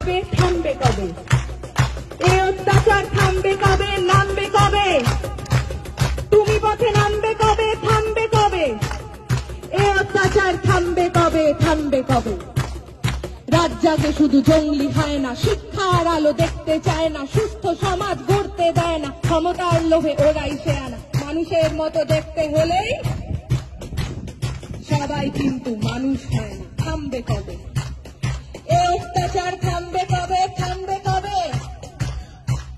থামবে কবে? এই অত্যাচার থামবে কবে? নামবে কবে? তুমি পথে নামবে কবে? থামবে কবে? এই অত্যাচার থামবে কবে? থামবে কবে? রাত জাগে শুধু জঙ্গলি হয় না, শিক্ষার আলো দেখতে চায় না, সুস্থ সমাজ গড়তে দেয় না, ক্ষমতার লোভে ওরাই সে আনা। মানুষের মতো দেখতে হলেই সবাই কিন্তু মানুষ হয় না। থামবে কবে? এই অত্যাচার থামবে কবে? থামবে কবে?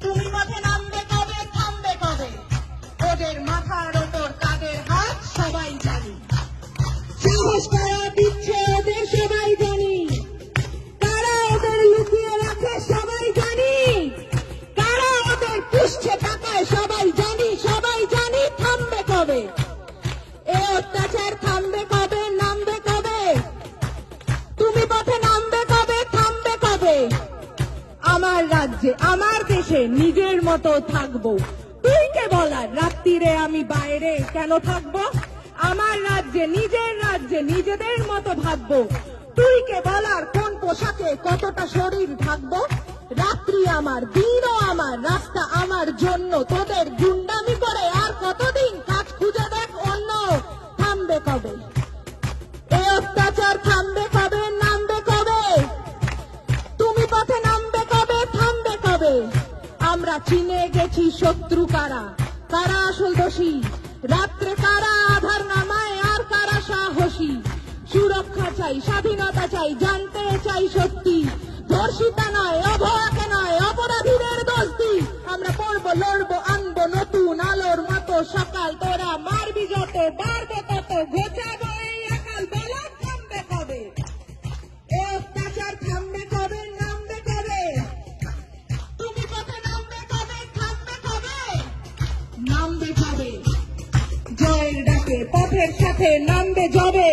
তুমি পথে নামবে কবে? থামবে কবে? ওদের মাথার ওপর কাদের হাত সবাই জানি, সাহস করা দিচ্ছে ওদের সবাই জানি, কারা ওদের লুকিয়ে রাখে সবাই জানি, কারা ওদের পুষছে টাকায় সবাই জানি, সবাই জানি। থামবে কবে? এই অত্যাচার থামবে কবে? নামবে কবে? তুমি পথে নামবে কবে? থামবে কবে? আমার রাজ্যে আমার দেশে নিজের মতো থাকবো, তুই কে বলার রাত্রিরে আমি বাইরে কেন থাকবো? আমার রাজ্যে নিজেদের মতো ভাববো, তুই কে বলার কোন পোশাকে কতটা শরীর ঢাকবো? রাত্রি আমার, দিনও আমার, রাস্তা আমার জন্য, তোদের গুন্ডামি করে আর কতদিন কাজ খুঁজে দেখ অন্য। থামবে কবে? এই অত্যাচার থামবে কবে? নামবে কবে? তুমি পথে নামবে কবে? থামবে কবে? আমরা চিনে গেছি শত্রু কারা, কারা আসল দোষী, রাত্রে কারা আধার নামায় আর কারা সাহসী। সুরক্ষা চাই, স্বাধীনতা চাই, জানতে চাই সত্যি, ধর্ষিতা নয়, অভয়াকে নয়, অপরাধীদের দোষ দিই। আমরা পড়বো, লড়বো, আনবো নতুন আলোর মতো সকাল, তোরা মারবি যত, বাড়বে তত, ঘোচাবো এই একাল। বলো থামবে কবে? এই অত্যাচার থামবে কবে? নামবে কবে? তুমি পথে নামবে কবে? থামবে কবে? নামবে কবে? জয়ের ডাকে পথের সাথে নামবে যবে,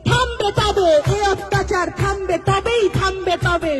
থামবে তবে এই অত্যাচার, থামবে তবেই, থামবে তবে।